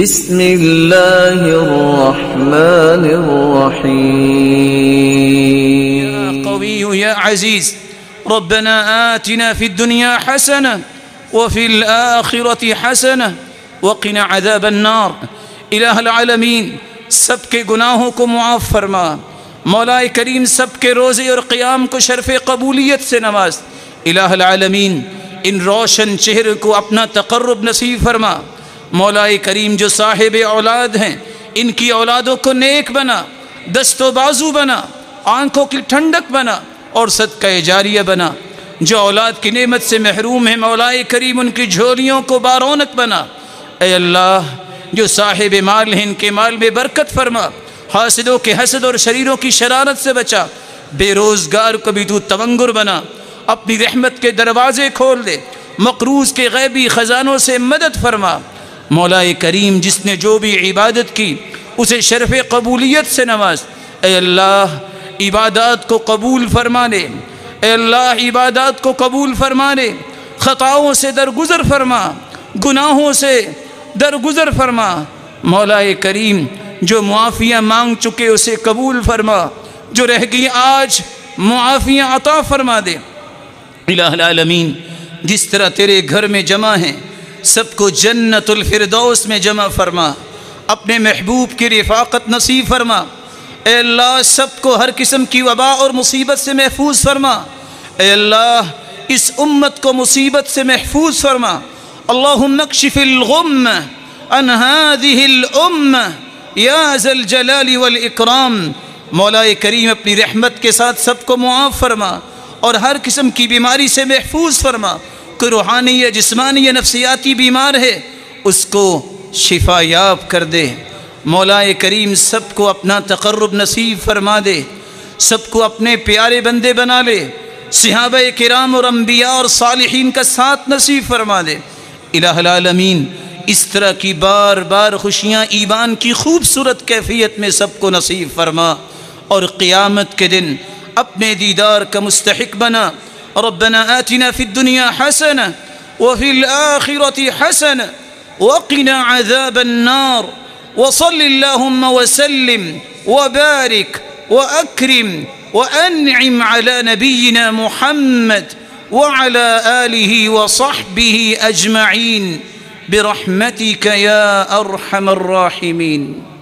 بسم اللہ الرحمن الرحیم یا قوی یا عزیز ربنا آتنا فی الدنیا حسنہ وفی الآخرة حسنہ وقنا عذاب النار۔ الہ العالمین سب کے گناہوں کو معاف فرما، مولا کریم سب کے روزے اور قیام کو شرف قبولیت سے نواز۔ الہ العالمین ان روشن چہرے کو اپنا تقرب نصیب فرما، مولا کریم جو صاحب اولاد ہیں ان کی اولادوں کو نیک بنا، دست و بازو بنا، آنکھوں کی ٹھنڈک بنا اور صدقہ جاریہ بنا۔ جو اولاد کی نعمت سے محروم ہیں مولا کریم ان کی جھولیوں کو بارونق بنا۔ اے اللہ جو صاحب مال ہیں ان کے مال میں برکت فرما، حاسدوں کے حسد اور شریروں کی شرارت سے بچا، بے روزگار کو بھی تو تونگر بنا، اپنی رحمت کے دروازے کھول دے، مقروض کے غیبی خزانوں سے مدد فرما۔ مولا کریم جس نے جو بھی عبادت کی اسے شرف قبولیت سے نواز۔ اے اللہ عبادات کو قبول فرما لے، اے اللہ عبادات کو قبول فرما لے، خطاؤں سے درگزر فرما، گناہوں سے درگزر فرما۔ مولا کریم جو معافیاں مانگ چکے اسے قبول فرما، جو رہ گئی آج معافیاں عطا فرما دے۔ الہ العالمین جس طرح تیرے گھر میں جمع ہیں سب کو جنت الفردوس میں جمع فرما، اپنے محبوب کی رفاقت نصیب فرما۔ اے اللہ سب کو ہر قسم کی وبا اور مصیبت سے محفوظ فرما۔ اے اللہ اس امت کو مصیبت سے محفوظ فرما۔ اللہم اکشف الغم عن هذه الامہ یا ذا الجلال والاکرام۔ مولا کریم اپنی رحمت کے ساتھ سب کو معاف فرما اور ہر قسم کی بیماری سے محفوظ فرما۔ کوئی روحانی یا جسمانی یا نفسیاتی بیمار ہے اس کو شفا یاب کر دے۔ مولا کریم سب کو اپنا تقرب نصیب فرما دے، سب کو اپنے پیارے بندے بنا لے، صحابہ کرام اور انبیاء اور صالحین کا ساتھ نصیب فرما دے۔ الہ العالمین اس طرح کی بار بار خوشیاں ایمان کی خوبصورت کیفیت میں سب کو نصیب فرما اور قیامت کے دن اپنے دیدار کا مستحق بنا۔ ربنا آتنا في الدنيا حسنة وفي الآخرة حسنة وقنا عذاب النار، وصل اللهم وسلم وبارك وأكرم وأنعم على نبينا محمد وعلى آله وصحبه أجمعين برحمتك يا أرحم الراحمين۔